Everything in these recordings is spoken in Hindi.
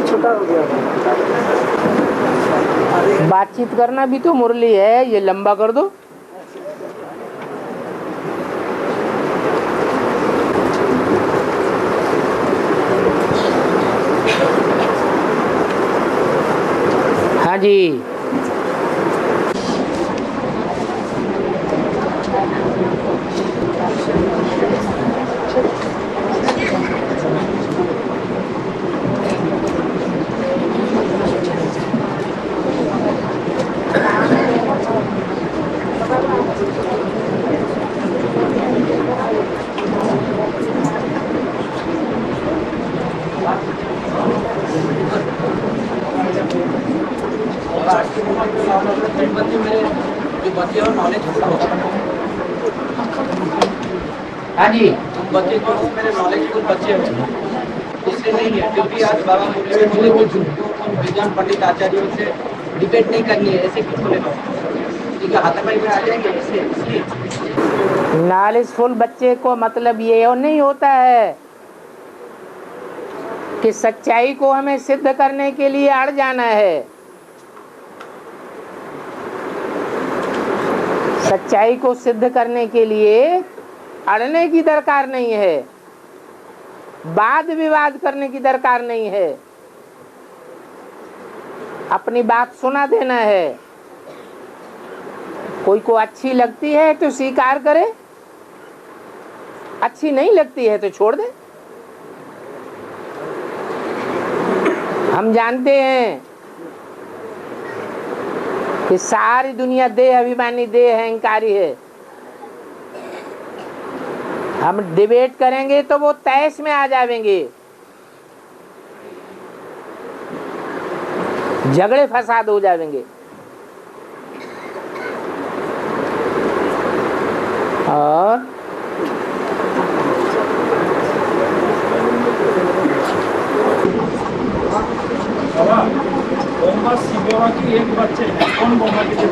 छोटा हो गया। बातचीत करना भी तो मुरली है, ये लंबा कर दो। हाँ जी। हाँ जी। बच्चे जो मेरे नॉलेजफुल बच्चे हैं इससे नहीं है, क्योंकि आज बाबा मुझे बोले वो विद्वान पंडित आचार्यों से डिबेट नहीं करनी है, ऐसे क्यों बोले ठीक है, हाथापाई में आ जाएंगे ऐसे, इसलिए नॉलेजफुल बच्चे को मतलब ये नहीं होता है कि सच्चाई को हमें सिद्ध करने के लिए अड़ जाना है। सच्चाई को सिद्ध करने के लिए अड़ने की दरकार नहीं है, वाद विवाद करने की दरकार नहीं है, अपनी बात सुना देना है। कोई को अच्छी लगती है तो स्वीकार करे, अच्छी नहीं लगती है तो छोड़ दे। हम जानते हैं कि सारी दुनिया देह अभिमानी, देह अहंकारी है। हम डिबेट करेंगे तो वो तैश में आ जाएंगे, झगड़े फसाद हो जाएंगे। और मोहम्मद शिव बाबा की एक बच्चे हैं, कौन मोहम्मद के लिए?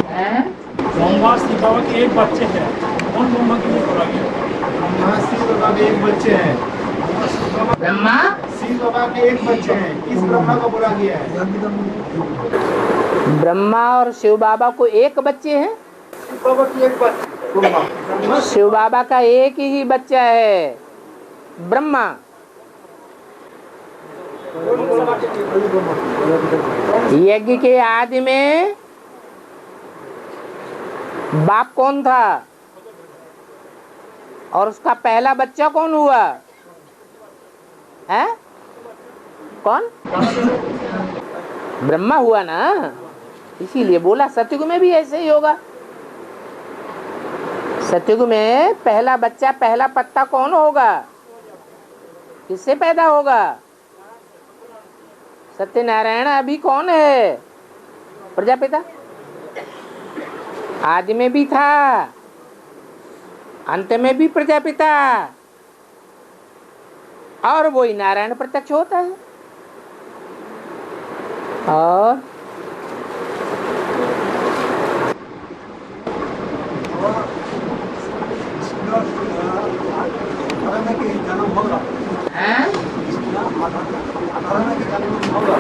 मोहम्मद शिव बाबा के एक बच्चे हैं, कौन मोहम्मद के लिए बोला गया? मोहम्मद शिव बाबा के एक बच्चे हैं, ब्रह्मा शिव बाबा के एक बच्चे हैं, किस ब्रह्मा को बोला गया है? ब्रह्मा और शिव बाबा को एक बच्चे हैं। शिव बाबा की एक बच्चे, शिव बाबा का एक ही बच्चा है, ब्रह्मा। यज्ञ के आदि में बाप कौन था और उसका पहला बच्चा कौन हुआ है? कौन? ब्रह्मा हुआ ना, इसीलिए बोला सतयुग में भी ऐसे ही होगा। सतयुग में पहला बच्चा, पहला पत्ता कौन होगा? किससे पैदा होगा? सत्यनारायण अभी कौन है? प्रजापिता। आदि में भी था, अंत में भी प्रजापिता, और वही नारायण प्रत्यक्ष होता है। और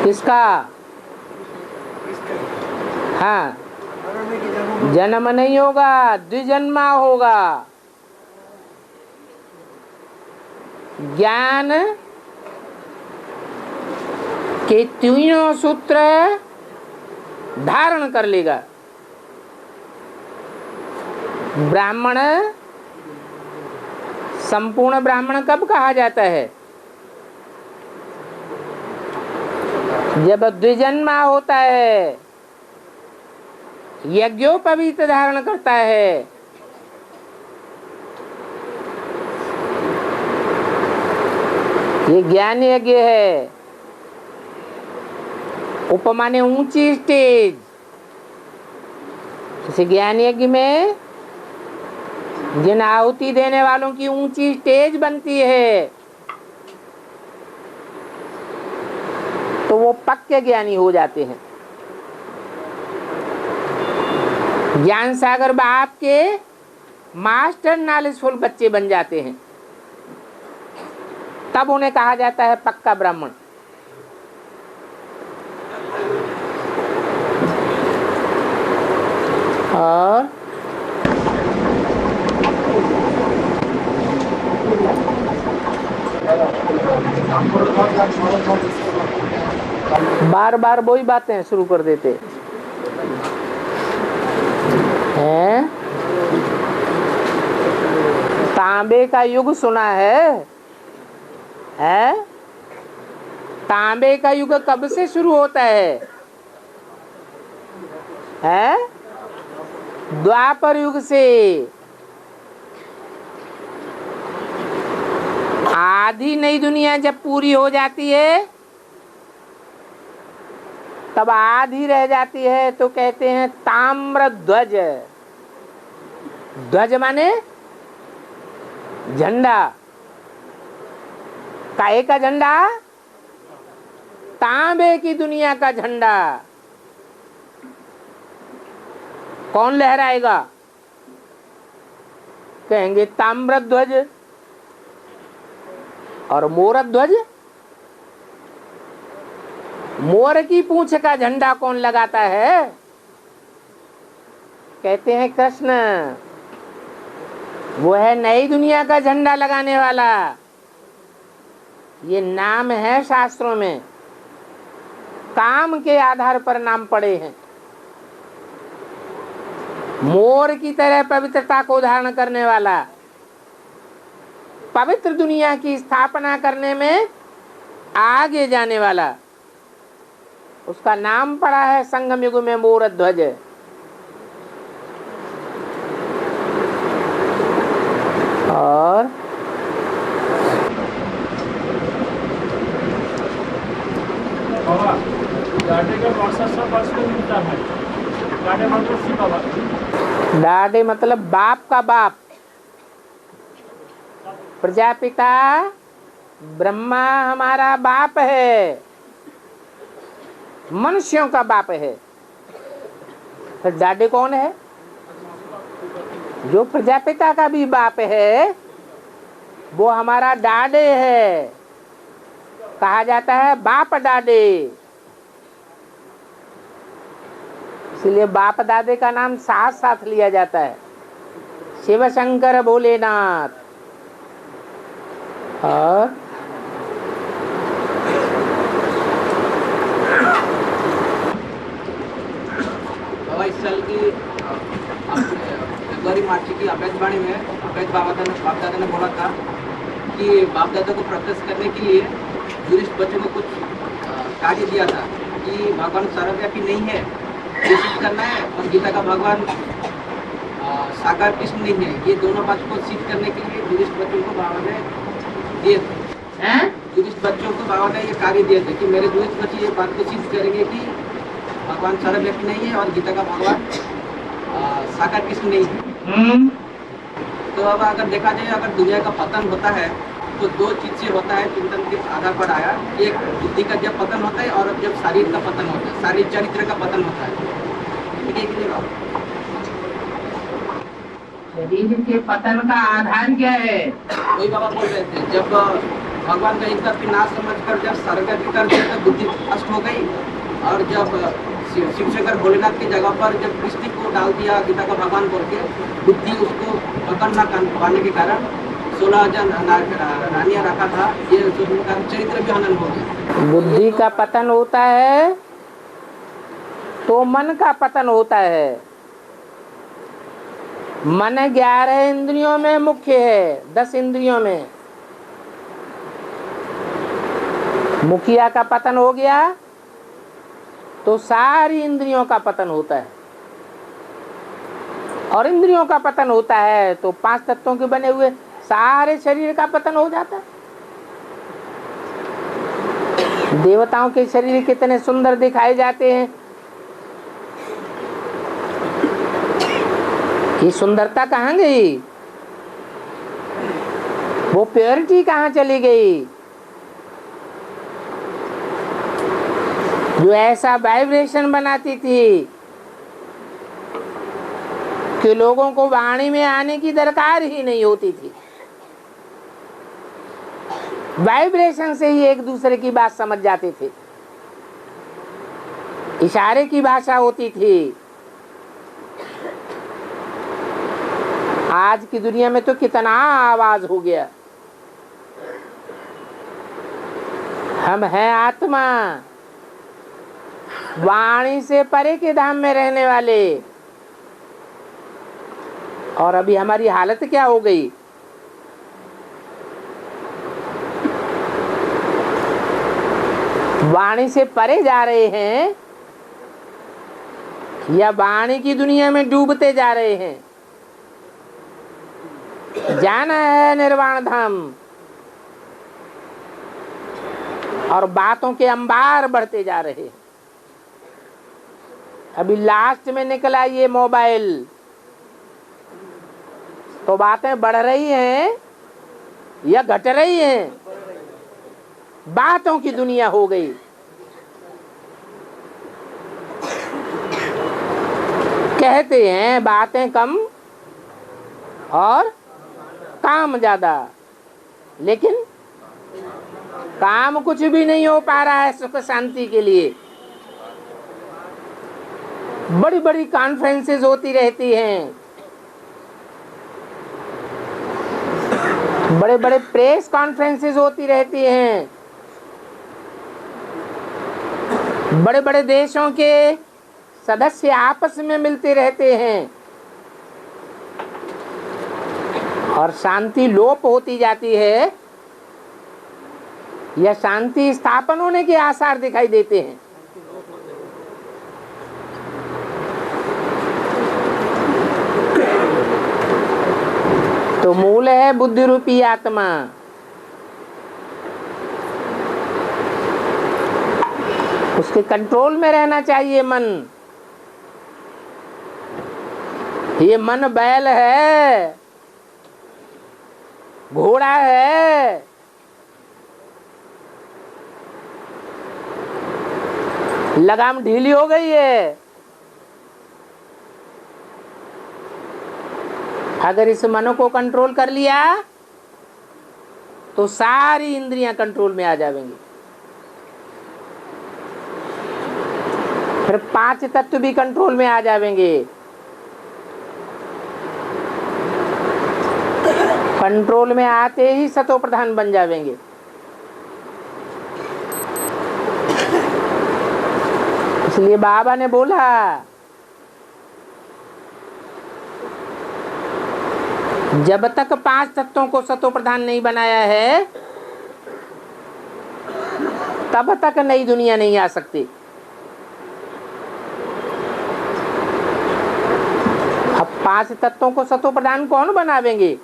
किसका? हाँ, जन्म नहीं होगा, द्विजन्मा होगा। ज्ञान के तीनों सूत्र धारण कर लेगा। ब्राह्मण, संपूर्ण ब्राह्मण कब कहा जाता है? जब द्विजन्मा होता है, यज्ञोपवीत धारण करता है। ये ज्ञान यज्ञ है। उपमा ने ऊंची स्टेज, जैसे ज्ञान यज्ञ में जिन आहुति देने वालों की ऊंची स्टेज बनती है तो वो पक्के ज्ञानी हो जाते हैं। ज्ञान सागर बाप के मास्टर नॉलेजफुल बच्चे बन जाते हैं, तब उन्हें कहा जाता है पक्का ब्राह्मण। बार बार वही बातें शुरू कर देते हैं। तांबे का युग सुना है? तांबे का युग कब से शुरू होता है? द्वापर युग से। आधी नई दुनिया जब पूरी हो जाती है तब आधी रह जाती है तो कहते हैं ताम्र ध्वज। ध्वज माने झंडा। काहे का झंडा? तांबे की दुनिया का झंडा। कौन लहराएगा? कहेंगे ताम्र ध्वज। और मोर ध्वज, मोर की पूंछ का झंडा कौन लगाता है? कहते हैं कृष्ण। वो है नई दुनिया का झंडा लगाने वाला। ये नाम है शास्त्रों में, काम के आधार पर नाम पड़े हैं। मोर की तरह पवित्रता को धारण करने वाला, पवित्र दुनिया की स्थापना करने में आगे जाने वाला, उसका नाम पड़ा है संगम युग में मोर ध्वज। और बाबा डाटे का वर्षा सब वर्ष में मिलता है। डाटे मतलब सी बाबा। डाडे मतलब बाप का बाप। प्रजापिता ब्रह्मा हमारा बाप है, मनुष्यों का बाप है। फिर डाडे कौन है? जो प्रजापिता का भी बाप है वो हमारा डाडे है। कहा जाता है बाप डाडे। इसलिए बाप दादे का नाम साथ साथ लिया जाता है। शिव शंकर भोलेनाथ। और बाबा इस साल की फरवरी मार्च की अवैधवाणी में अवैध बाप दादा ने बोला था कि बाप दादा को प्रत्यक्ष करने के लिए जूरिस्ट बच्चों को कुछ कार्य दिया था कि भगवान सर्वव्यापी नहीं है, ये सिद्ध करना है, और गीता का भगवान साकार कृष्ण नहीं है। ये दोनों बात को सिद्ध करने के लिए जूरिस्ट बच्चों को बाबा ने दिए थे। जूरिस्ट बच्चों को बाबा ने ये कार्य दिए थे कि मेरे जूरिस्ट बच्चे ये बात को सिद्ध करेंगे कि भगवान सर्वव्यापी नहीं है और गीता का भगवान साकार कृष्ण नहीं है। तो अब अगर देखा जाए, अगर दुनिया का पतन होता है तो दो चीज से होता है, चिंतन के आधार पर आया। एक बुद्धि का जब पतन होता है और जब शरीर का पतन होता है, शारीरिक चरित्र का पतन होता है। ठीक है कि नहीं बाबा? शरीर के पतन का आधार क्या है? वही बाबा बोल रहे थे, जब भगवान का एक तरफ नाश समझकर जब सर्वव्यापी कर दिया तो बुद्धि नष्ट हो गई, और जब शिवशंकर भोलेनाथ की जगह पर जब कृष्ण को डाल दिया गीता का भगवान बोल के, बुद्धि उसको पकड़ न पाने के कारण 16,000 रानियां रखा था, ये चरित्र भी हनन हो गया। बुद्धि का पतन होता है तो मन का पतन होता है। मन 11 इंद्रियों में मुख्य है, 10 इंद्रियों में। मुखिया का पतन हो गया तो सारी इंद्रियों का पतन होता है। और इंद्रियों का पतन होता है तो 5 तत्वों के बने हुए सारे शरीर का पतन हो जाता है। देवताओं के शरीर कितने सुंदर दिखाए जाते हैं। ये सुंदरता कहाँ गई? वो प्योरिटी कहाँ चली गई? जो ऐसा वाइब्रेशन बनाती थी कि लोगों को वाणी में आने की दरकार ही नहीं होती थी। वाइब्रेशन से ही एक दूसरे की बात समझ जाते थे। इशारे की भाषा होती थी। आज की दुनिया में तो कितना आवाज हो गया। हम हैं आत्मा, वाणी से परे के धाम में रहने वाले। और अभी हमारी हालत क्या हो गई? वाणी से परे जा रहे हैं या वाणी की दुनिया में डूबते जा रहे हैं? जाना है निर्वाण धाम और बातों के अंबार बढ़ते जा रहे हैं। अभी लास्ट में निकला ये मोबाइल, तो बातें बढ़ रही हैं या घट रही हैं? बातों की दुनिया हो गई। कहते हैं बातें कम और काम ज्यादा, लेकिन काम कुछ भी नहीं हो पा रहा है सुख शांति के लिए। बड़ी बड़ी कॉन्फ्रेंसेस होती रहती हैं, बड़े बड़े प्रेस कॉन्फ्रेंसेस होती रहती हैं, बड़े बड़े देशों के सदस्य आपस में मिलते रहते हैं और शांति लोप होती जाती है या शांति स्थापन होने के आसार दिखाई देते हैं। तो मूल है बुद्धि रूपी आत्मा। उसके कंट्रोल में रहना चाहिए मन। ये मन बैल है, घोड़ा है, लगाम ढीली हो गई है। अगर इस मन को कंट्रोल कर लिया तो सारी इंद्रियां कंट्रोल में आ जाएंगी। फिर 5 तत्व भी कंट्रोल में आ जाएंगे। कंट्रोल में आते ही सतो प्रधान बन जाएंगे। इसलिए बाबा ने बोला जब तक 5 तत्वों को सतो प्रधान नहीं बनाया है तब तक नई दुनिया नहीं आ सकती। अब 5 तत्वों को सतो प्रधान कौन बनावेंगे?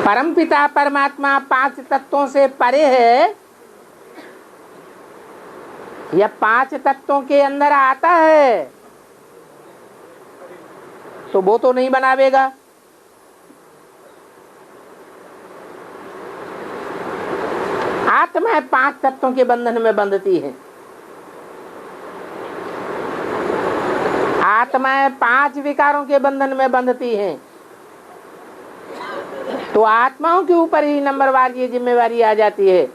परमपिता परमात्मा 5 तत्वों से परे है या 5 तत्वों के अंदर आता है तो वो तो नहीं बनावेगा। आत्मा 5 तत्वों के बंधन में बंधती है। आत्माएं 5 विकारों के बंधन में बंधती हैं। तो आत्माओं के ऊपर ही नंबरवार ये जिम्मेवारी आ जाती है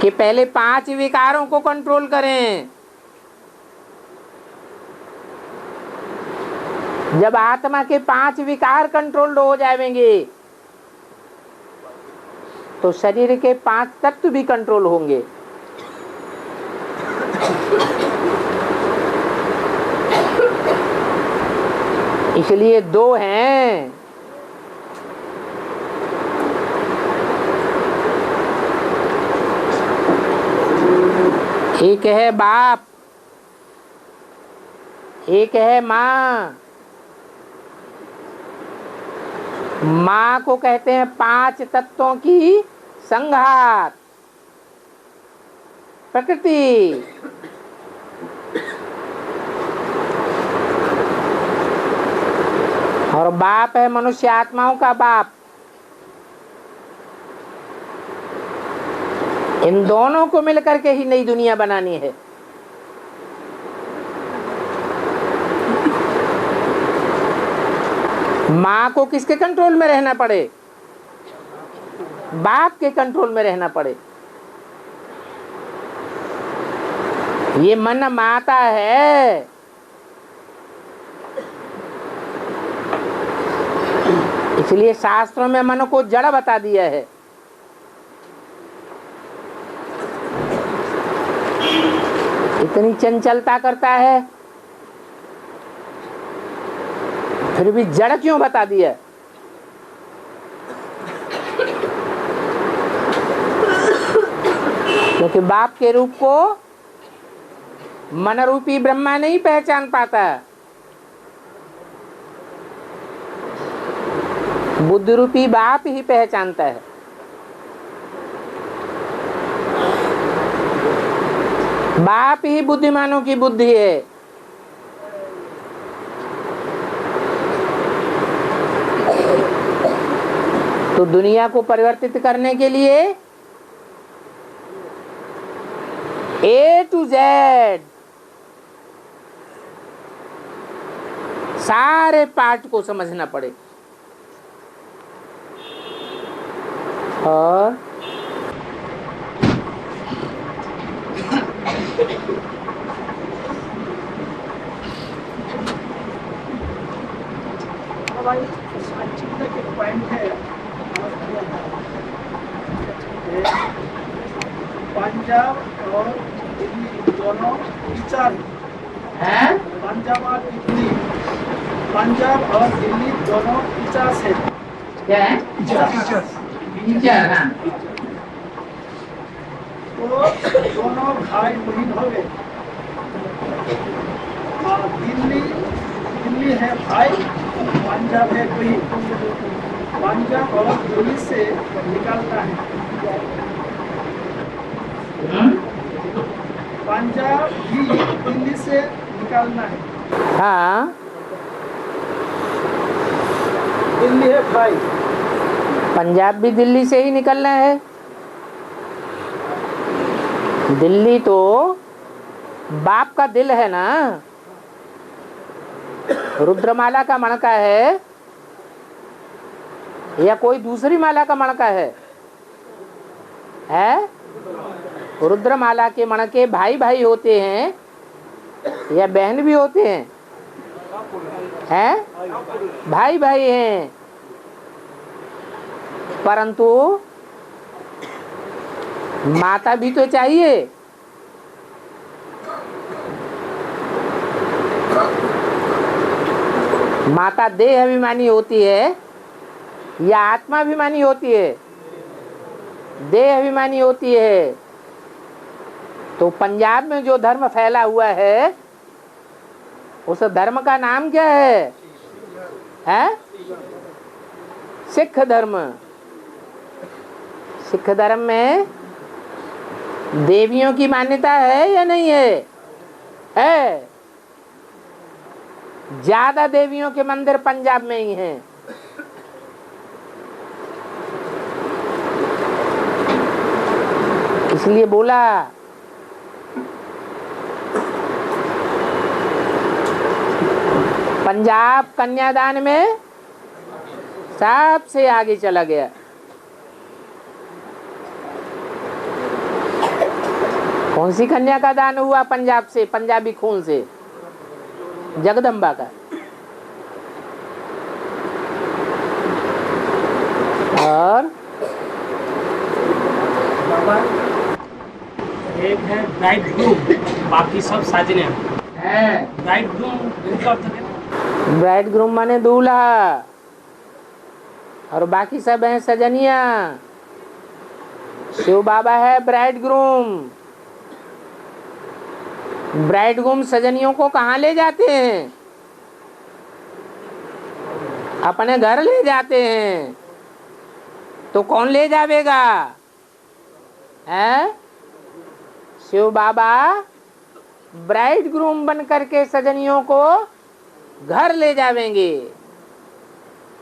कि पहले 5 विकारों को कंट्रोल करें। जब आत्मा के 5 विकार कंट्रोल्ड हो जाएंगे तो शरीर के 5 तत्व भी कंट्रोल होंगे। इसलिए 2 हैं। एक है बाप, एक है माँ। माँ को कहते हैं 5 तत्वों की संघात प्रकृति। और बाप है मनुष्य आत्माओं का बाप। इन दोनों को मिलकर के ही नई दुनिया बनानी है। माँ को किसके कंट्रोल में रहना पड़े? बाप के कंट्रोल में रहना पड़े। ये मन माता है, इसलिए शास्त्रों में मन को जड़ बता दिया है। इतनी चंचलता करता है, फिर भी जड़ क्यों बता दिया? क्योंकि बाप के रूप को मन रूपी ब्रह्मा नहीं पहचान पाता, बुद्धि रूपी बाप ही पहचानता है। बाप ही बुद्धिमानों की बुद्धि है। तो दुनिया को परिवर्तित करने के लिए A to Z सारे पार्ट को समझना पड़े। और भाई चिंता के पॉइंट है, पंजाब और दिल्ली दोनों टीचर हैं? पंजाब और दिल्ली दोनों टीचर्स है। क्या है? Teachers teacher. हाँ। तो दोनों भाई बहन हो गए। दिल्ली है भाई, पंजाब है बहन। पंजाब और दिल्ली से निकलता है। पंजाब भी दिल्ली से निकलना है। हाँ, दिल्ली है भाई, पंजाब भी दिल्ली से ही निकलना है। दिल्ली तो बाप का दिल है ना, रुद्रमाला का मणका है या कोई दूसरी माला का मणका है? रुद्रमाला के मणके भाई भाई होते हैं या बहन भी होते हैं? भाई भाई हैं, परंतु माता भी तो चाहिए। माता देह अभिमानी होती है या आत्मा अभिमानी होती है? देह अभिमानी होती है। तो पंजाब में जो धर्म फैला हुआ है उस धर्म का नाम क्या है? सिख धर्म। सिख धर्म में देवियों की मान्यता है या नहीं है? ज्यादा देवियों के मंदिर पंजाब में ही हैं। इसलिए बोला पंजाब कन्यादान में सबसे आगे चला गया। कौन सी कन्या का दान हुआ पंजाब से, पंजाबी खून से? जगदम्बा का। और बाबा एक है ब्राइड ग्रूम, बाकी सब साजने हैं। ब्राइड ग्रूम इनका अर्थ है? ब्राइड ग्रूम माने दूल्हा और बाकी सब हैं सजनिया। शिव बाबा है ब्राइड ग्रूम। ब्राइड ग्रूम सजनियों को कहाँ ले जाते हैं? अपने घर ले जाते हैं। तो कौन ले जावेगा? शिव बाबा ब्राइड ग्रूम बन करके सजनियों को घर ले जावेंगे।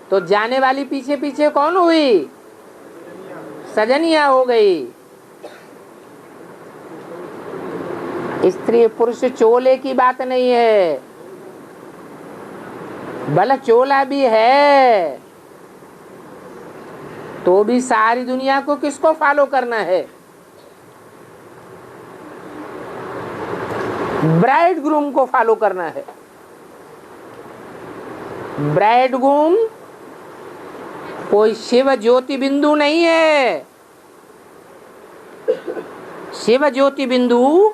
तो जाने वाली पीछे पीछे कौन हुई? सजनिया हो गई। स्त्री पुरुष चोले की बात नहीं है, भला चोला भी है तो भी सारी दुनिया को किसको फॉलो करना है? ब्राइड ग्रूम को फॉलो करना है। ब्राइड ग्रूम कोई शिव ज्योति बिंदु नहीं है। शिव ज्योति बिंदु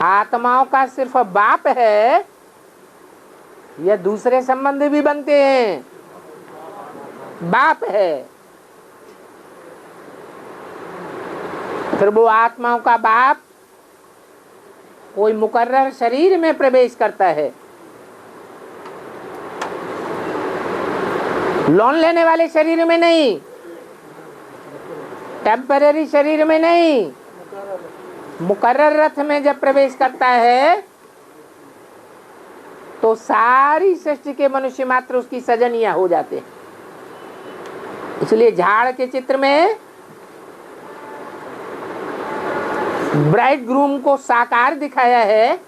आत्माओं का सिर्फ बाप है, या दूसरे संबंध भी बनते हैं, बाप है। फिर वो आत्माओं का बाप कोई मुकर्रर शरीर में प्रवेश करता है, लोन लेने वाले शरीर में नहीं, टेम्पररी शरीर में नहीं, मुकर्रर रथ में जब प्रवेश करता है तो सारी सृष्टि के मनुष्य मात्र उसकी सजनिया हो जाते हैं। इसलिए झाड़ के चित्र में ब्राइड ग्रूम को साकार दिखाया है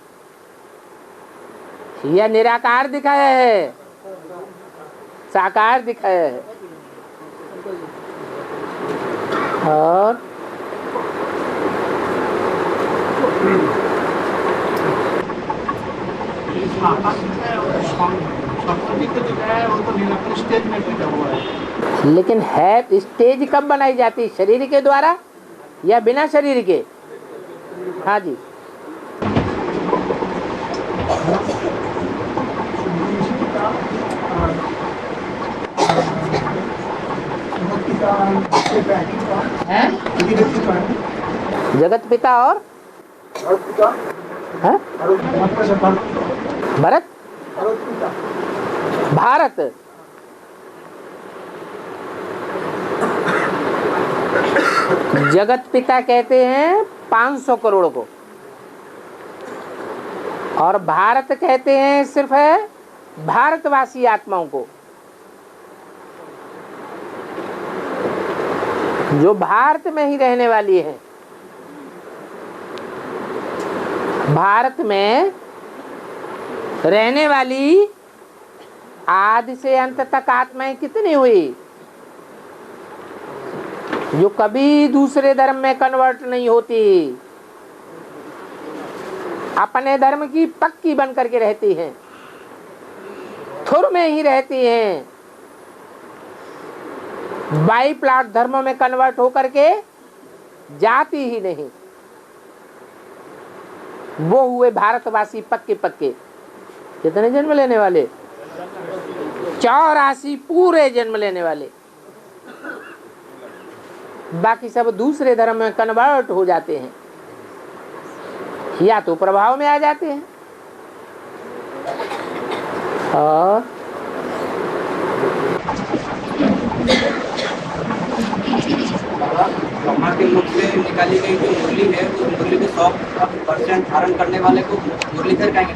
या निराकार दिखाया है? साकार दिखाया है। और लेकिन है स्टेज कब बनाई जाती है? शरीर के द्वारा या बिना शरीर के? हाँ जी। जगत पिता और भरत, भारत। जगत पिता कहते हैं 500 करोड़ को, और भारत कहते हैं सिर्फ है भारतवासी आत्माओं को, जो भारत में ही रहने वाली है। भारत में रहने वाली आदि से अंत तक आत्माएं कितनी हुई, जो कभी दूसरे धर्म में कन्वर्ट नहीं होती, अपने धर्म की पक्की बन करके रहती हैं, थुर में ही रहती हैं, बाई प्लाट धर्मों में कन्वर्ट होकर के जाती ही नहीं। वो हुए भारतवासी पक्के पक्के। कितने जन्म लेने वाले? 84 पूरे जन्म लेने वाले। बाकी सब दूसरे धर्म में कन्वर्ट हो जाते हैं, या तो प्रभाव में आ जाते हैं। और ब्रह्मा के मुख से निकाली गई जो मुरली है, उस मुरली को 100% धारण करने वाले को मुरलीधर कहेंगे।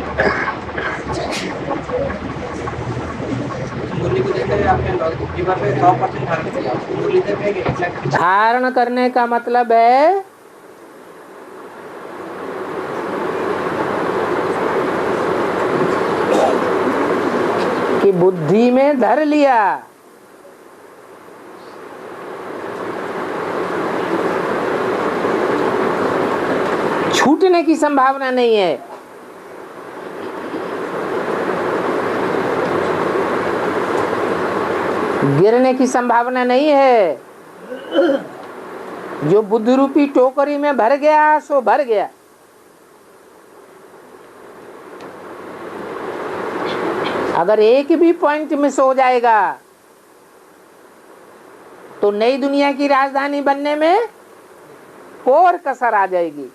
मुरली को देखकर आपने जीवन पे 100% धारण किया, मुरलीधर कहेंगे। धारण करने का मतलब है कि बुद्धि में धर लिया। छूटने की संभावना नहीं है। गिरने की संभावना नहीं है। जो बुद्ध रूपी टोकरी में भर गया सो भर गया। अगर एक भी पॉइंट मिस हो जाएगा तो नई दुनिया की राजधानी बनने में और कसर आ जाएगी।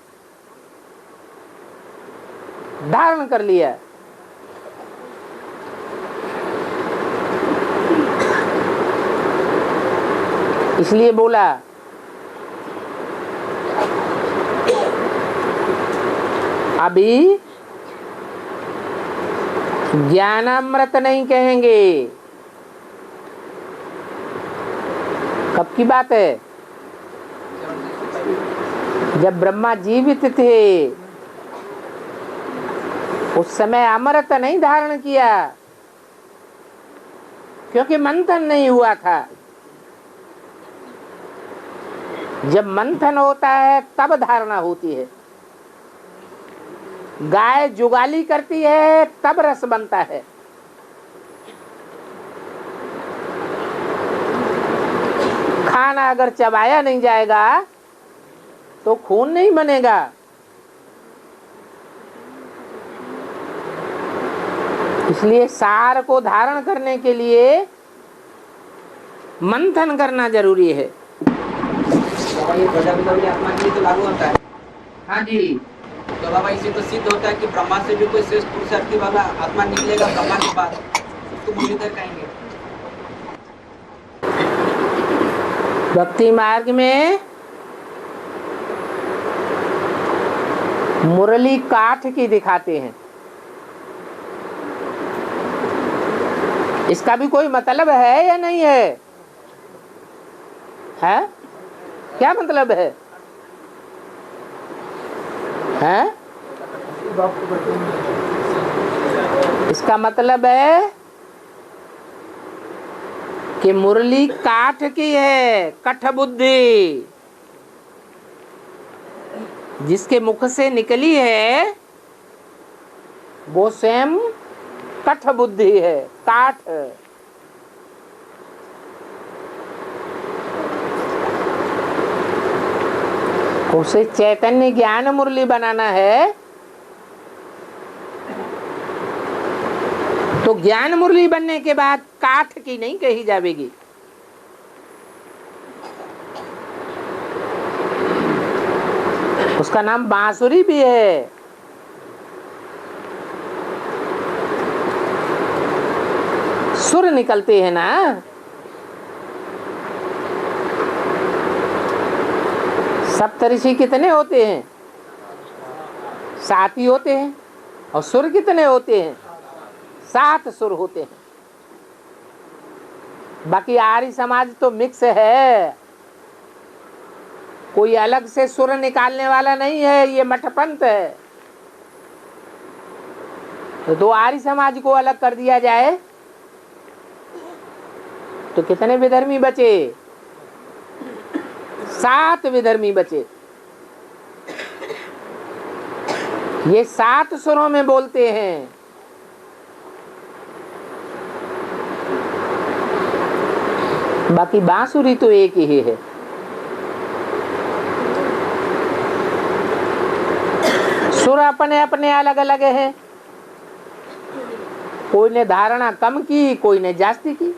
धारण कर लिया। इसलिए बोला अभी ज्ञानामृत नहीं कहेंगे। कब की बात है? जब ब्रह्मा जीवित थे उस समय अमृत नहीं धारण किया, क्योंकि मंथन नहीं हुआ था। जब मंथन होता है तब धारणा होती है। गाय जुगाली करती है तब रस बनता है। खाना अगर चबाया नहीं जाएगा तो खून नहीं बनेगा। इसलिए सार को धारण करने के लिए मंथन करना जरूरी है। बाबा ये प्रजापिता आत्मा के लिए तो लागू होता है। हाँ जी। तो बाबा इससे तो सिद्ध होता है कि ब्रह्मा से भी कोई श्रेष्ठ पुरुषार्थी वाला आत्मा निकलेगा ब्रह्मा के बाद, उसको मुरलीधर कहेंगे। भक्ति मार्ग में मुरली काठ की दिखाते हैं। इसका भी कोई मतलब है या नहीं है? है? क्या मतलब है? हैं? इसका मतलब है कि मुरली काठ की है, कठ बुद्धि जिसके मुख से निकली है वो स्वयं कठ बुद्धि है, काठ। उसे चैतन्य ज्ञान मुरली बनाना है तो ज्ञान मुरली बनने के बाद काठ की नहीं कही जाएगी। उसका नाम बांसुरी भी है। सुर निकलते हैं ना। सप्तऋषि कितने होते हैं? 7 ही होते हैं। और सुर कितने होते हैं? 7 सुर होते हैं। बाकी आर्य समाज तो मिक्स है, कोई अलग से सुर निकालने वाला नहीं है, ये मठपंथ है। तो 2 आर्य समाज को अलग कर दिया जाए तो कितने विधर्मी बचे? 7 विधर्मी बचे। ये 7 सुरों में बोलते हैं। बाकी बांसुरी तो एक ही है। सुर अपने अपने अलग अलग है। कोई ने धारणा कम की, कोई ने जास्ती की।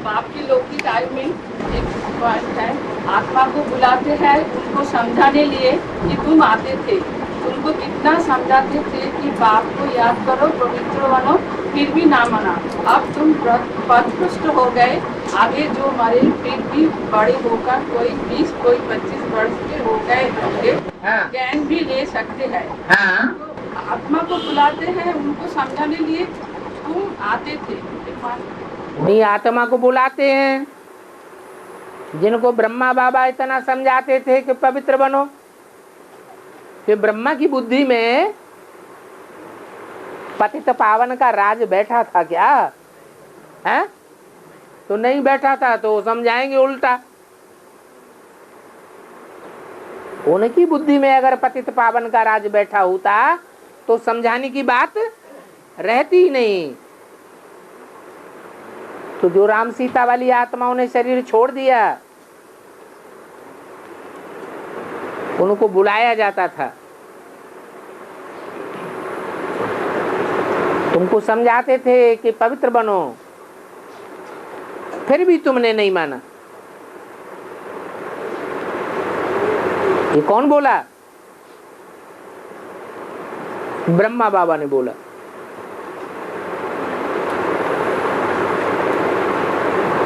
बाप की लौकिक आयु में एक पॉइंट है, आत्मा को बुलाते हैं उनको समझाने लिए कि तुम आते थे। उनको कितना समझाते थे कि बाप को याद करो, पवित्र बनो, फिर भी ना माना। अब तुम पथभ्रष्ट हो गए। आगे जो मरे फिर भी बड़े होकर कोई 20 कोई 25 वर्ष के हो गए होंगे, ज्ञान भी ले सकते हैं। तो आत्मा को बुलाते हैं उनको समझाने लिए तुम आते थे। नहीं, आत्मा को बुलाते हैं जिनको ब्रह्मा बाबा इतना समझाते थे कि पवित्र बनो। कि ब्रह्मा की बुद्धि में पतित पावन का राज बैठा था क्या? है? तो नहीं बैठा था, तो समझाएंगे उल्टा। उनकी बुद्धि में अगर पतित पावन का राज बैठा होता तो समझाने की बात रहती ही नहीं। तो जो राम सीता वाली आत्माओं ने शरीर छोड़ दिया उनको बुलाया जाता था, तुमको समझाते थे कि पवित्र बनो, फिर भी तुमने नहीं माना। ये कौन बोला? ब्रह्मा बाबा ने बोला।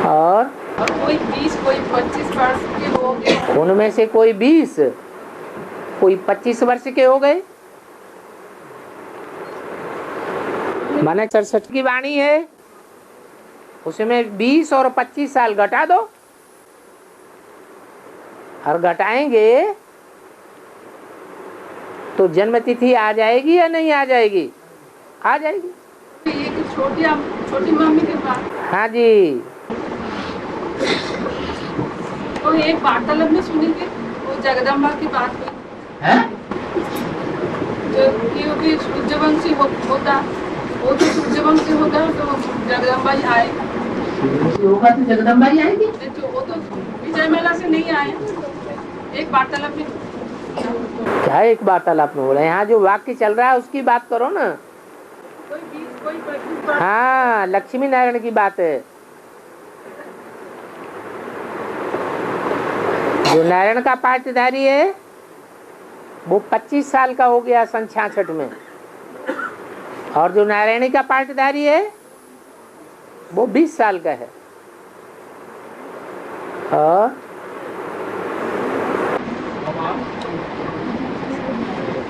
और कोई 20 कोई 25 वर्ष के हो गए। उनमें से कोई 20 कोई 25 वर्ष के हो गए। माने 67 की वाणी है, उसमें 20 और 25 साल घटा दो। और घटाएंगे तो जन्म तिथि आ जाएगी या नहीं आ जाएगी? आ जाएगी। एक छोटी मम्मी के पास। हाँ जी। तो एक वार्तालाप में सुनेंगे वो जगदम्बा की बात हुई है? जो कि सूर्यवंशी होता होगा तो जगदम्बा ही आएगी। जो वो तो विजय मेला से नहीं आए, एक वार्तालाप में। क्या एक वार्तालाप में हो रहा है? यहाँ जो वाक्य चल रहा है उसकी बात करो ना। हाँ, लक्ष्मी नारायण की बात है। जो नारायण का पाठधारी है वो 25 साल का हो गया सन 66 में, और जो नारायणी का पाठधारी है वो 20 साल का है। और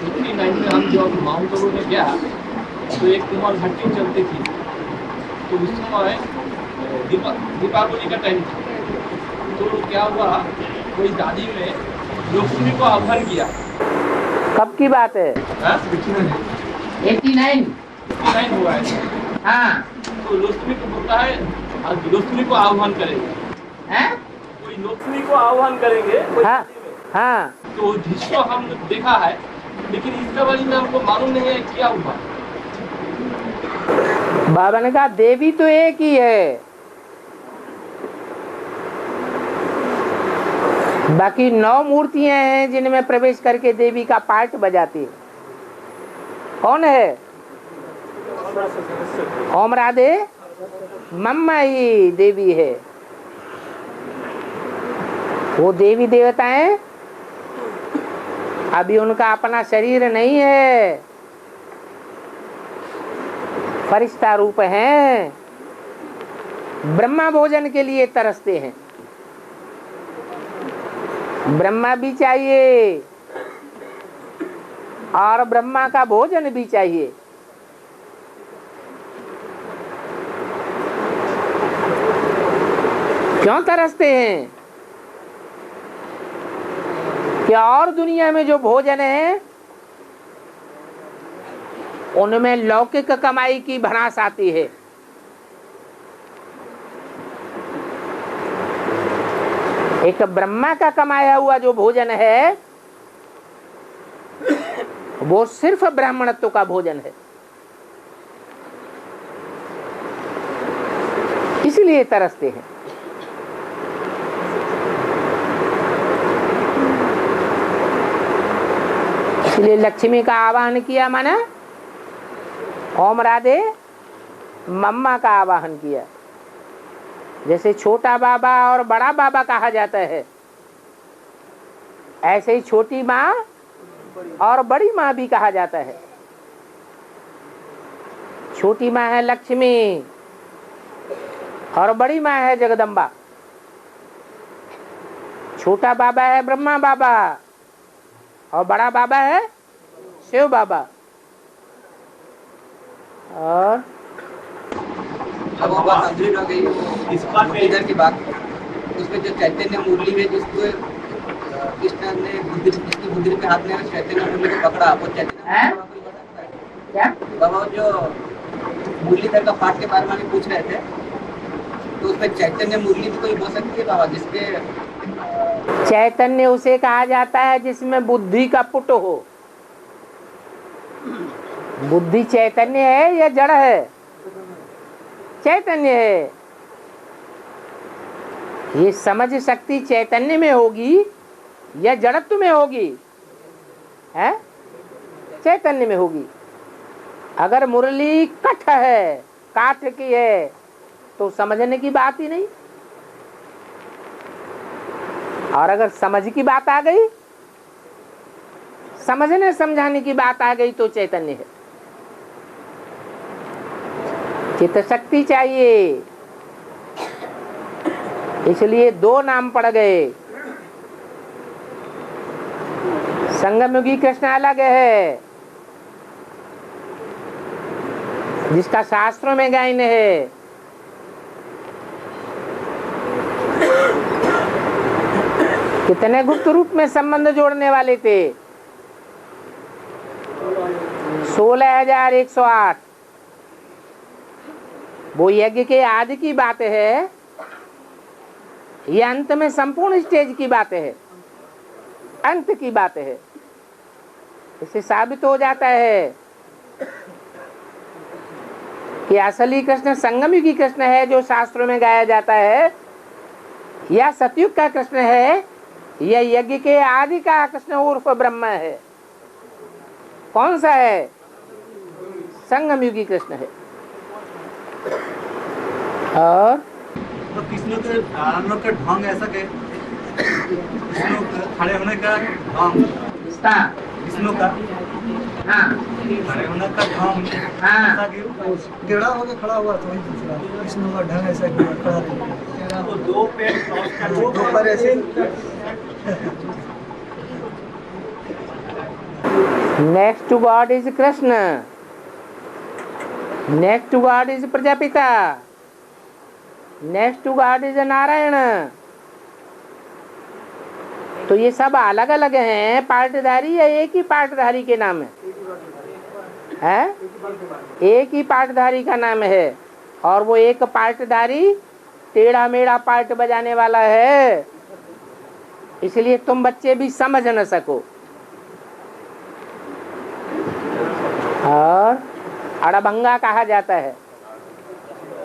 59 में हम जब माउंट आबू में गया तो एक कुमार भट्टी चलती थी, तो उस समय दीपावली का टाइम था। तो क्या हुआ, कोई दादी ने लक्ष्मी को आह्वान किया। कब की बात है? 89 हुआ है। हाँ। तो लक्ष्मी को बोलता है, आज लक्ष्मी को आह्वान करेंगे। हैं? कोई लक्ष्मी को आह्वान करेंगे कोई हाँ दादी में। हाँ। तो जिसको हम देखा है, लेकिन इसके बारे में हमको मालूम नहीं है क्या हुआ। बाबा ने कहा देवी तो एक ही है, बाकी 9 मूर्तियां हैं जिनमें प्रवेश करके देवी का पाठ बजाती है। कौन है? ओम राधे मम्मा ही देवी है। वो देवी देवताएं अभी उनका अपना शरीर नहीं है, फरिश्ता रूप हैं। ब्रह्मा भोजन के लिए तरसते हैं, ब्रह्मा भी चाहिए और ब्रह्मा का भोजन भी चाहिए। क्यों तरसते हैं? कि और दुनिया में जो भोजन है उनमें लौकिक कमाई की भड़ास आती है। एक ब्रह्मा का कमाया हुआ जो भोजन है वो सिर्फ ब्राह्मणत्व का भोजन है, इसलिए तरसते हैं। इसलिए लक्ष्मी का आवाहन किया, माना ओम राधे मम्मा का आवाहन किया। जैसे छोटा बाबा और बड़ा बाबा कहा जाता है, ऐसे ही छोटी माँ और बड़ी माँ भी कहा जाता है। छोटी माँ है लक्ष्मी और बड़ी माँ है जगदम्बा। छोटा बाबा है ब्रह्मा बाबा और बड़ा बाबा है शिव बाबा। और अब वो बात अधूरी रह गई, इस बात में इधर की बात, उसमें जो चैतन्य मुरली में जिसको कृष्ण ने जिसकी बुद्धि पे हाथ में चैतन्य मुरली को पकड़ा, वो चैतन्य क्या बाबा जो मुरलीधर का पाठ के बारे में पूछ रहे थे, तो उसमें चैतन्य मुरली भी कोई हो सकती है बाबा, जिसके चैतन्य उसे कहा जाता है जिसमें बुद्धि का पुट हो। बुद्धि चैतन्य है या जड़ है? चैतन्य है। ये समझ शक्ति चैतन्य में होगी या जड़त्व में होगी? है चैतन्य में होगी। अगर मुरली कठ है, काठ की है, तो समझने की बात ही नहीं। और अगर समझ की बात आ गई, समझने समझाने की बात आ गई, तो चैतन्य है। चित्त शक्ति चाहिए, इसलिए 2 नाम पड़ गए। संगमयुगी कृष्ण अलग है, जिसका शास्त्रों में गायन है। कितने गुप्त रूप में संबंध जोड़ने वाले थे? 16,108। वो यज्ञ के आदि की बात है, ये अंत में संपूर्ण स्टेज की बात है, अंत की बात है। इससे साबित हो जाता है कि असली कृष्ण संगमयुगी कृष्ण है जो शास्त्रों में गाया जाता है, या सतयुग का कृष्ण है, या यज्ञ के आदि का कृष्ण उर्फ ब्रह्म है? कौन सा है? संगमयुगी कृष्ण है। और तो कृष्ण के हम लोग का ढंग ऐसा के कृष्ण खड़े होने का ढंग कृष्ण का खड़े होने का ढंग ऐसा क्यों? टेढ़ा होकर खड़ा हुआ था, वही पूछ रहा था। कृष्ण का ढंग ऐसा क्यों खड़ा रहे? तो दो पैर क्रॉस कर दो पैर ऐसे। Next to God is Krishna, next to God is Prajapita, next to God is Narayan. तो ये सब अलग अलग हैं पार्टधारी, या एक ही पार्टधारी के नाम है? एक ही पार्टधारी का नाम है, और वो एक पार्टधारी टेढ़ा मेढ़ा पार्ट बजाने वाला है, इसलिए तुम बच्चे भी समझ न सको। और अड़भंगा कहा जाता है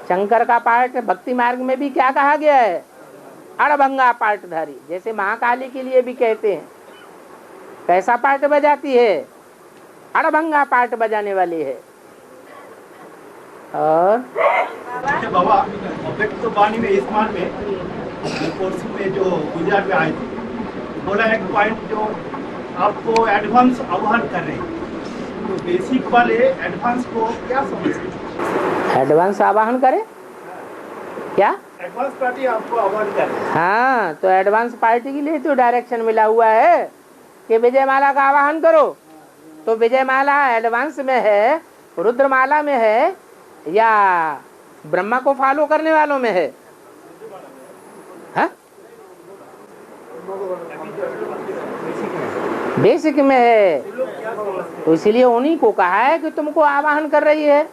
शंकर का पार्ट। भक्ति मार्ग में भी क्या कहा गया है? अड़भंगा पार्टधारी। जैसे महाकाली के लिए भी कहते हैं, कैसा पार्ट बजाती है? अड़भंगा पार्ट बजाने वाली है। और बाबा अव्यक्त वाणी में इस मान में कोर्स में जो गुजरात में आए थे, बोला एक पॉइंट जो आपको एडवांस आह्वान कर रहे हैं, तो बेसिक वाले एडवांस को क्या समझते हैं? एडवांस आवाहन करे क्या? एडवांस पार्टी आपको आह्वान कर रहे हैं। हाँ, तो एडवांस पार्टी के लिए तो डायरेक्शन मिला हुआ है कि विजयमाला का आवाहन करो। तो विजयमाला एडवांस में है, रुद्रमाला में है, या ब्रह्मा को फॉलो करने वालों में है? हाँ? बेसिक में है। तो इसलिए उन्हीं को कहा है कि तुमको आवाहन कर रही है।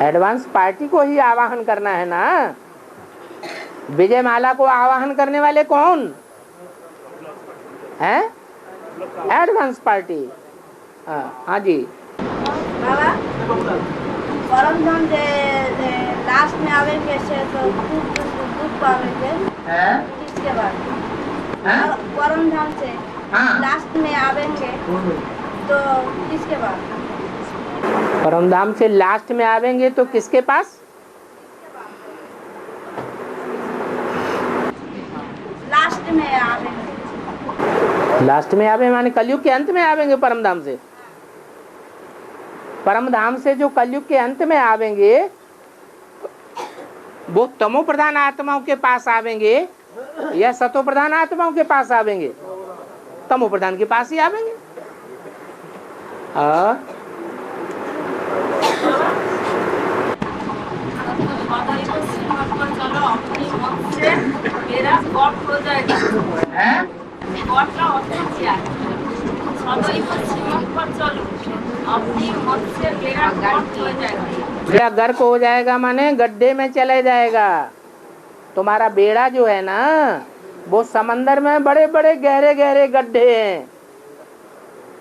एडवांस पार्टी को ही आवाहन करना है ना। विजयमाला को आवाहन करने वाले कौन हैं? Advance party. हाँ जी। बाबा परम धाम लास्ट में आवेंगे से तो दुख पावेंगे किसके बाद? परम धाम से लास्ट में आवेंगे तो किसके बाद? परम धाम से लास्ट में आवेंगे तो किसके पास? लास्ट में आवेंगे। लास्ट में आवे माने कलयुग के अंत में आवेंगे परम धाम से। परम धाम से जो कलयुग के अंत में आवेंगे वो तमो प्रधान आत्माओं के पास आवेंगे या सतो प्रधान आत्माओं के पास आवेंगे? तमो प्रधान के पास ही आवेंगे। मेरा गॉड हो जाएगा। गॉड का अर्थ क्या है? सदैव श्रीमत पर चलो, अपनी मत से मेरा गॉड हो जाएगा। बेड़ा गर्क हो जाएगा माने गड्ढे में चले जाएगा। तुम्हारा बेड़ा जो है ना वो समंदर में बड़े बड़े गहरे गहरे गड्ढे हैं।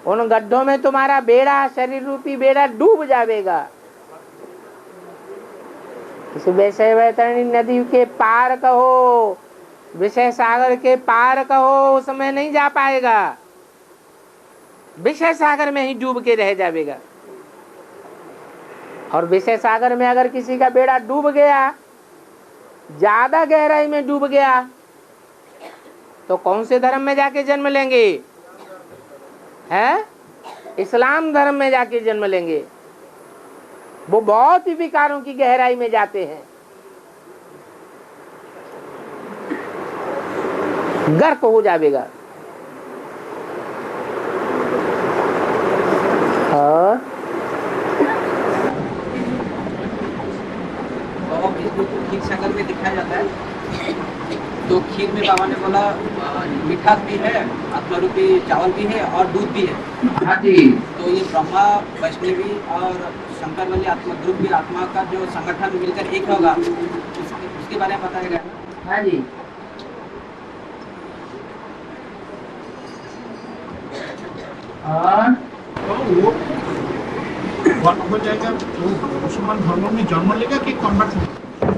उन गड्ढों में तुम्हारा बेड़ा, शरीर रूपी बेड़ा डूब जाएगा। इस विषय वैतरणी नदी के पार कहो, विषय सागर के पार कहो, उसमें नहीं जा पाएगा। विषय सागर में ही डूब के रह जाएगा। और विषय सागर में अगर किसी का बेड़ा डूब गया, ज्यादा गहराई में डूब गया, तो कौन से धर्म में जाके जन्म लेंगे? हैं? इस्लाम धर्म में जाके जन्म लेंगे। वो बहुत ही विकारों की गहराई में जाते हैं। गर्क हो जाएगा। और बाबा विष्णु को खीर शक्कर में दिखाया जाता है, तो खीर में बाबा ने बोला मिठास भी है, आत्मा रूपी चावल भी है और दूध भी है। हाँ जी। तो ये ब्रह्मा, वैष्णवी और शंकर वाली आत्मा ग्रुप भी आत्मा का जो संगठन मिलकर एक होगा, उसके बारे में बताया गया। हाँ जी। और कन्वर्ट हो जाएगा तो मुसलमान धर्म में जन्म लेगा कि कन्वर्ट होगा?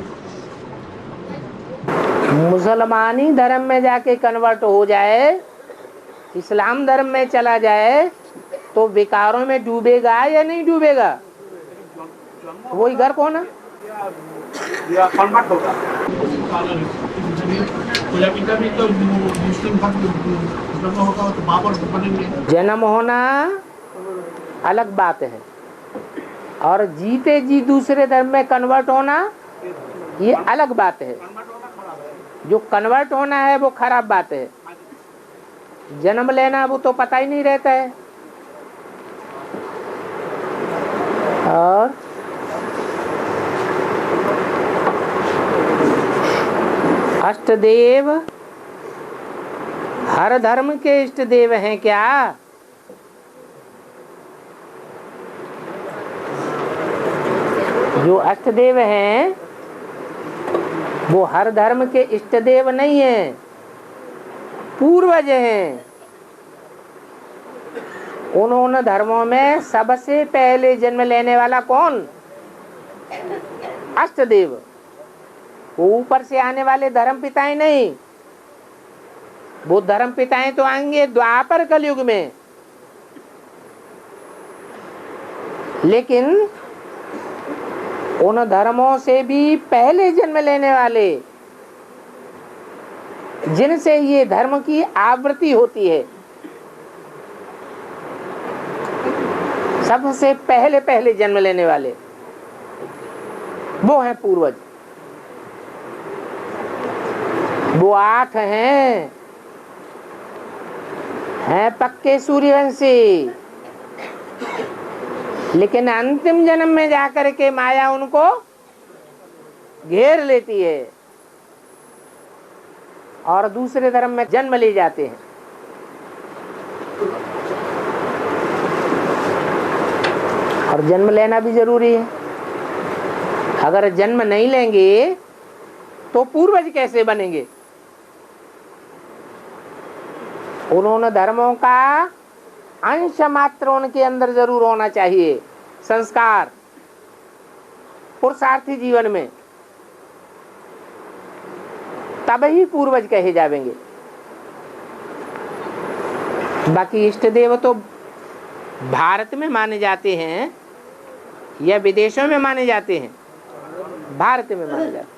मुसलमानी धर्म में जाके कन्वर्ट हो जाए, इस्लाम धर्म में चला जाए तो विकारों में डूबेगा या नहीं डूबेगा? वही घर को ना या कन्वर्ट होगा। भी तो मुस्लिम जन्म होगा तो बाबर बनेंगे। जन्म होना अलग बात है और जीते जी दूसरे धर्म में कन्वर्ट होना ये अलग बात है। जो कन्वर्ट होना है वो खराब बात है, जन्म लेना वो तो पता ही नहीं रहता है। और अष्टदेव हर धर्म के इष्ट देव हैं क्या? जो अष्टदेव हैं वो हर धर्म के इष्ट देव नहीं हैं, पूर्वज हैं। उन्होंने धर्मों में सबसे पहले जन्म लेने वाला कौन? अष्टदेव। वो ऊपर से आने वाले धर्म पिताएं नहीं, वो धर्म पिताएं तो आएंगे द्वापर कलयुग में, लेकिन उन धर्मों से भी पहले जन्म लेने वाले जिनसे ये धर्म की आवृत्ति होती है, सबसे पहले पहले जन्म लेने वाले वो हैं पूर्वज। वो 8 हैं पक्के सूर्यवंशी, लेकिन अंतिम जन्म में जाकर के माया उनको घेर लेती है और दूसरे धर्म में जन्म ले जाते हैं। और जन्म लेना भी जरूरी है। अगर जन्म नहीं लेंगे तो पूर्वज कैसे बनेंगे? उन्होंने धर्मों का अंश मात्र उनके अंदर जरूर होना चाहिए, संस्कार पुरुषार्थी जीवन में, तब ही पूर्वज कहे जाएंगे। बाकी इष्ट देव तो भारत में माने जाते हैं या विदेशों में माने जाते हैं? भारत में माने जाते हैं।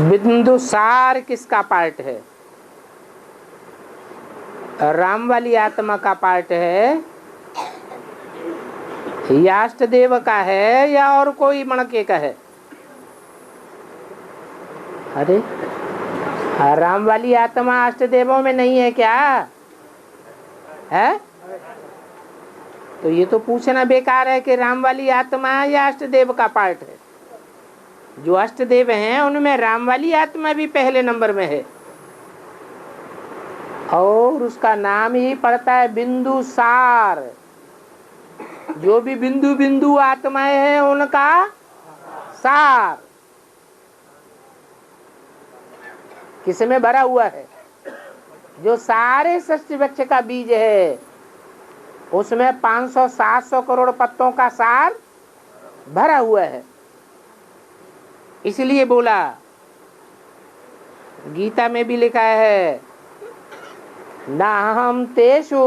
बिंदुसार किसका पार्ट है? राम वाली आत्मा का पार्ट है या अष्टदेव का है या और कोई मणके का है? अरे राम वाली आत्मा अष्टदेवों में नहीं है क्या है? तो ये तो पूछना बेकार है कि राम वाली आत्मा या अष्टदेव का पार्ट है। जो अष्टदेव हैं उनमें राम वाली आत्मा भी पहले नंबर में है और उसका नाम ही पड़ता है बिंदुसार। जो भी बिंदु बिंदु आत्माएं हैं उनका सार किसमें भरा हुआ है? जो सारे सृष्टि वृक्ष का बीज है उसमें 500-700 करोड़ पत्तों का सार भरा हुआ है। इसलिए बोला, गीता में भी लिखा है ना हम तेषु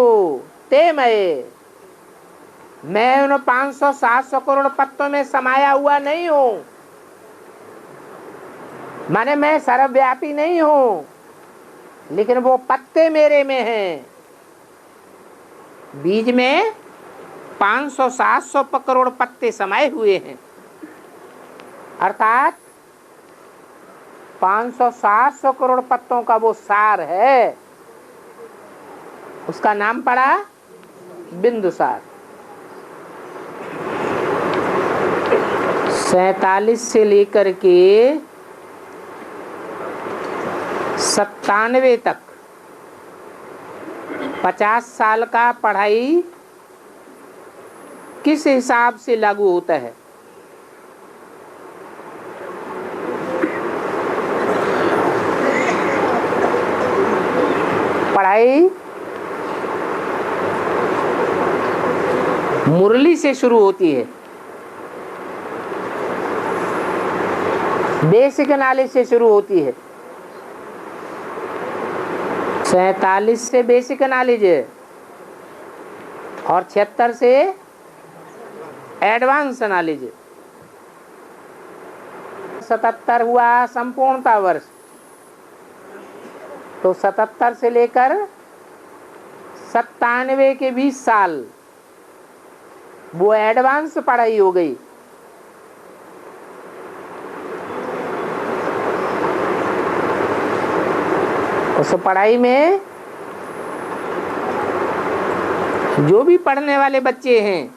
ते मये, मैं उन 500-700 करोड़ पत्तों में समाया हुआ नहीं हूं, माने मैं सर्वव्यापी नहीं हूं, लेकिन वो पत्ते मेरे में हैं। बीज में 500-700 करोड़ पत्ते समाये हुए हैं, अर्थात 500-700 करोड़ पत्तों का वो सार है, उसका नाम पड़ा बिंदुसार। 47 से लेकर के 97 तक 50 साल का पढ़ाई किस हिसाब से लागू होता है? पढ़ाई मुरली से शुरू होती है, बेसिक नॉलेज से शुरू होती है। 47 से बेसिक नॉलेज है और 76 से एडवांस नॉलेज है। 77 हुआ संपूर्णता वर्ष, तो 77 से लेकर 97 के 20 साल वो एडवांस पढ़ाई हो गई। उस पढ़ाई में जो भी पढ़ने वाले बच्चे हैं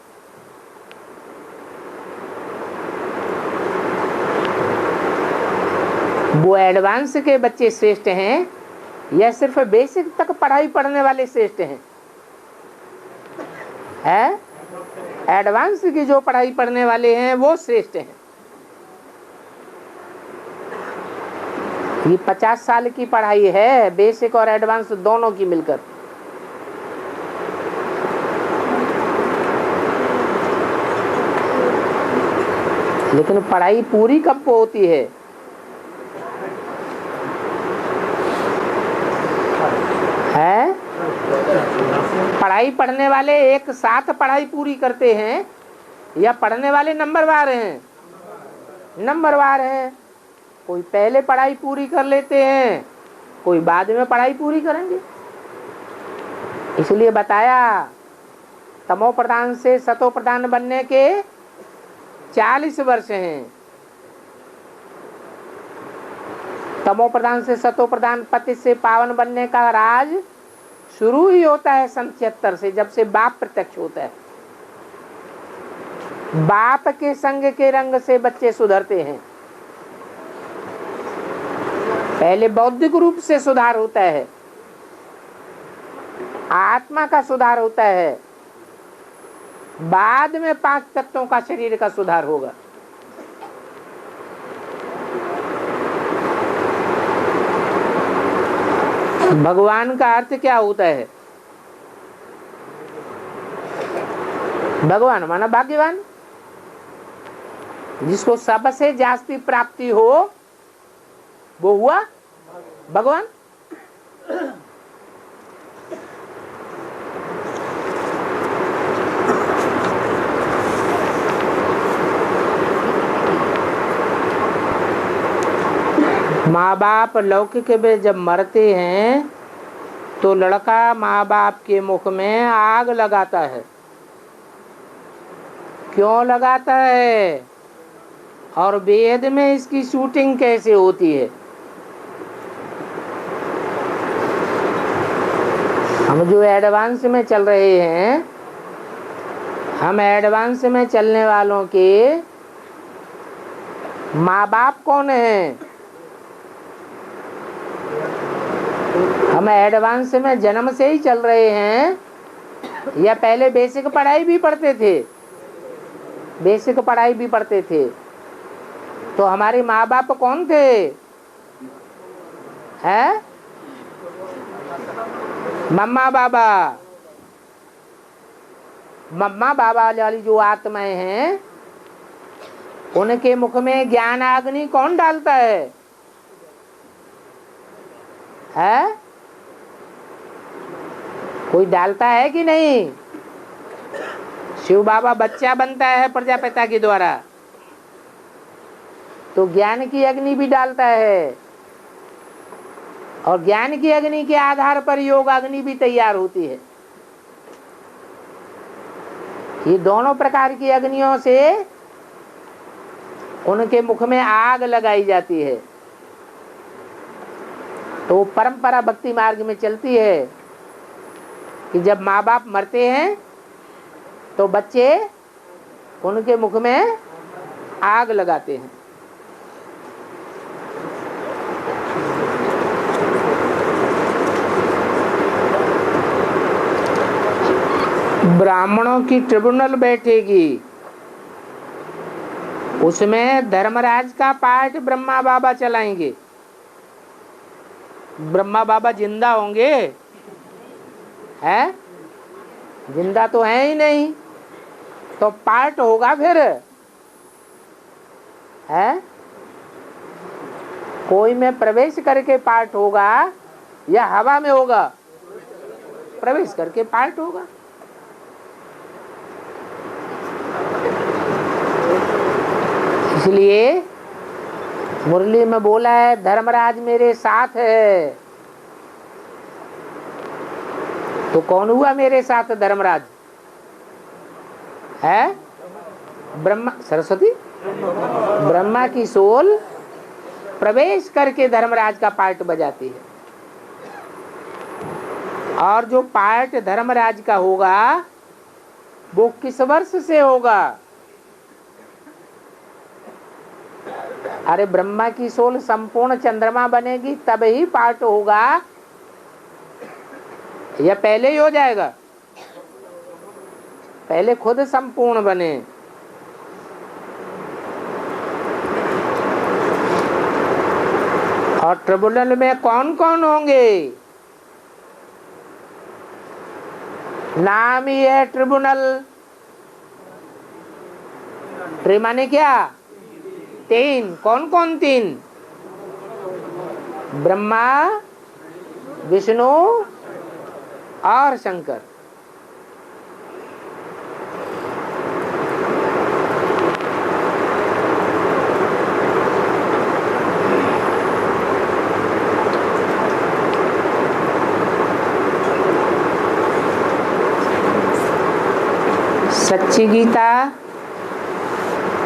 वो एडवांस के बच्चे श्रेष्ठ हैं या सिर्फ बेसिक तक पढ़ाई पढ़ने वाले श्रेष्ठ हैं? एडवांस की जो पढ़ाई पढ़ने वाले हैं वो श्रेष्ठ हैं। ये 50 साल की पढ़ाई है, बेसिक और एडवांस दोनों की मिलकर। लेकिन पढ़ाई पूरी कब को होती है? पढ़ाई पढ़ने वाले एक साथ पढ़ाई पूरी करते हैं या पढ़ने वाले नंबरवार हैं? नंबरवार हैं। कोई पहले पढ़ाई पूरी कर लेते हैं, कोई बाद में पढ़ाई पूरी करेंगे। इसलिए बताया तमो प्रधान से सतो प्रधान बनने के 40 वर्ष हैं। तमो प्रधान से सतो प्रधान पति से पावन बनने का राज शुरू ही होता है सन 76 से, जब से बाप प्रत्यक्ष होता है। बाप के संग के रंग से बच्चे सुधरते हैं। पहले बौद्धिक रूप से सुधार होता है, आत्मा का सुधार होता है, बाद में 5 तत्वों का शरीर का सुधार होगा। भगवान का अर्थ क्या होता है? भगवान माना भाग्यवान, जिसको सबसे जास्ती प्राप्ति हो वो हुआ भगवान। माँ बाप लौकिक में जब मरते हैं तो लड़का माँ बाप के मुख में आग लगाता है। क्यों लगाता है और वेद में इसकी शूटिंग कैसे होती है? हम जो एडवांस में चल रहे हैं, हम एडवांस में चलने वालों के माँ बाप कौन हैं? हम एडवांस में जन्म से ही चल रहे हैं या पहले बेसिक पढ़ाई भी पढ़ते थे? बेसिक पढ़ाई भी पढ़ते थे। तो हमारे माँ बाप कौन थे? हैं? मम्मा बाबा। मम्मा बाबा वाली जो आत्माएं हैं उनके मुख में ज्ञान अग्नि कौन डालता है? है? कोई डालता है कि नहीं? शिव बाबा बच्चा बनता है प्रजापिता के द्वारा तो ज्ञान की अग्नि भी डालता है, और ज्ञान की अग्नि के आधार पर योग अग्नि भी तैयार होती है। ये दोनों प्रकार की अग्नियों से उनके मुख में आग लगाई जाती है। तो परंपरा भक्ति मार्ग में चलती है कि जब माँ बाप मरते हैं तो बच्चे उनके मुख में आग लगाते हैं। ब्राह्मणों की ट्रिब्यूनल बैठेगी, उसमें धर्मराज का पाठ ब्रह्मा बाबा चलाएंगे। ब्रह्मा बाबा जिंदा होंगे है? जिंदा तो है ही नहीं, तो पार्ट होगा फिर है? कोई में प्रवेश करके पार्ट होगा या हवा में होगा? प्रवेश करके पार्ट होगा। इसलिए मुरली में बोला है धर्मराज मेरे साथ है। तो कौन हुआ मेरे साथ धर्मराज? है ब्रह्मा, सरस्वती। ब्रह्मा की सोल प्रवेश करके धर्मराज का पार्ट बजाती है। और जो पार्ट धर्मराज का होगा वो किस वर्ष से होगा? अरे ब्रह्मा की सोल संपूर्ण चंद्रमा बनेगी तब ही पार्ट होगा, या पहले ही हो जाएगा? पहले खुद संपूर्ण बने। और ट्रिब्यूनल में कौन कौन होंगे? नाम ही है ट्रिब्यूनल। ट्री माने क्या? तीन। कौन कौन तीन? ब्रह्मा, विष्णु और शंकर। सच्ची गीता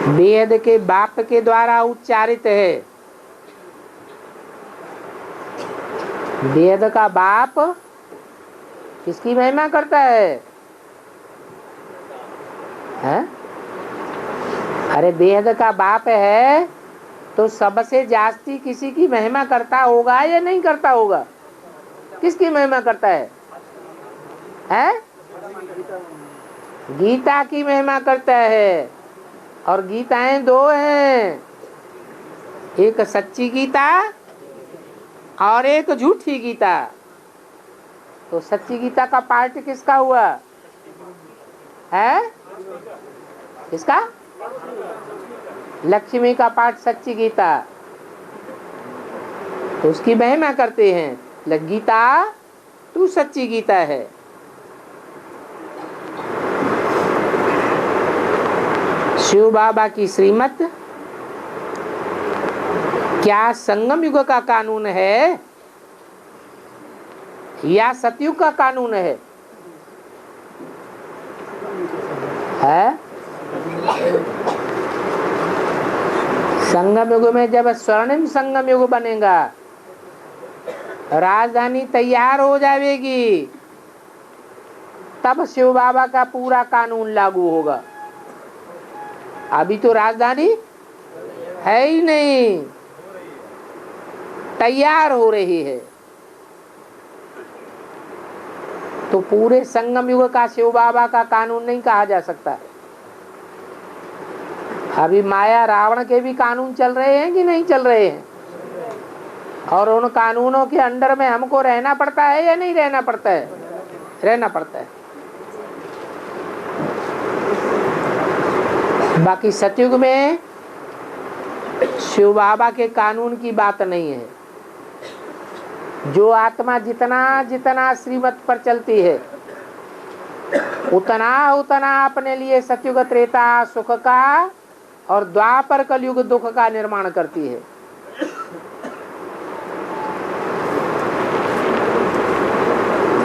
वेद के बाप के द्वारा उच्चारित है। वेद का बाप किसकी महिमा करता है? हैं? अरे वेद का बाप है तो सबसे जास्ती किसी की महिमा करता होगा या नहीं करता होगा? किसकी महिमा करता है? हैं? गीता की महिमा करता है। और गीताएं दो हैं, एक सच्ची गीता और एक झूठी गीता। तो सच्ची गीता का पार्ट किसका हुआ है? किसका? लक्ष्मी का पार्ट सच्ची गीता। तो उसकी महिमा करते हैं, गीता तू सच्ची गीता है। शिव बाबा की श्रीमत क्या संगम युग का कानून है या सतयुग का कानून है? संगम युग में जब स्वर्णिम संगम युग बनेगा, राजधानी तैयार हो जाएगी, तब शिव बाबा का पूरा कानून लागू होगा। अभी तो राजधानी है ही नहीं, तैयार हो रही है। तो पूरे संगम युग का शिव बाबा का कानून नहीं कहा जा सकता। अभी माया रावण के भी कानून चल रहे हैं कि नहीं चल रहे हैं? और उन कानूनों के अंडर में हमको रहना पड़ता है या नहीं रहना पड़ता है? रहना पड़ता है। बाकी सतयुग में शिव बाबा के कानून की बात नहीं है। जो आत्मा जितना जितना श्रीमत पर चलती है उतना उतना अपने लिए सतयुग त्रेता सुख का और द्वापर कलयुग दुख का निर्माण करती है।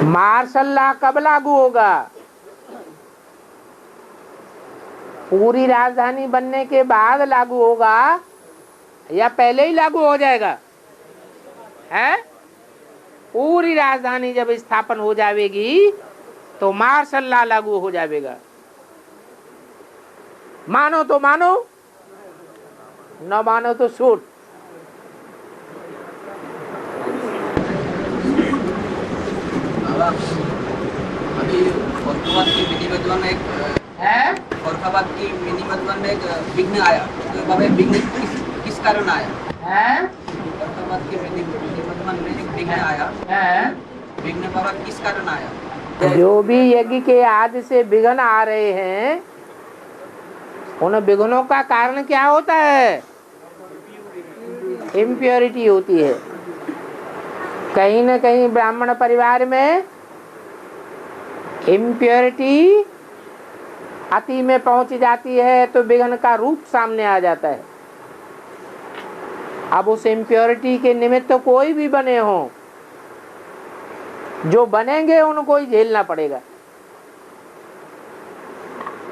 मार्शल लॉ कब लागू होगा? पूरी राजधानी बनने के बाद लागू होगा या पहले ही लागू हो जाएगा? है? पूरी राजधानी जब स्थापन हो जाएगी तो मार्शल लॉ लागू हो जाएगा। मानो तो मानो, न मानो तो शूट। अभी फौरखाबाद की विधिवत में एक फौरखाबाद की विधिवत में एक विघ्न आया, तो बाबा विघ्न किस कारण आया? फौरखाबाद की विधिवत में एक विघ्न आया, विघ्न बाबा किस कारण आया? जो भी यज्ञ के आदि से विघ्न आ रहे हैं, उन विघ्नों का कारण क्या होता है? इम्प्योरिटी होती है। कहीं न कहीं ब्राह्मण परिवार में इम्प्योरिटी अति में पहुंच जाती है तो विघ्न का रूप सामने आ जाता है। अब उस इम्प्योरिटी के निमित्त कोई भी बने हों, जो बनेंगे उनको ही झेलना पड़ेगा।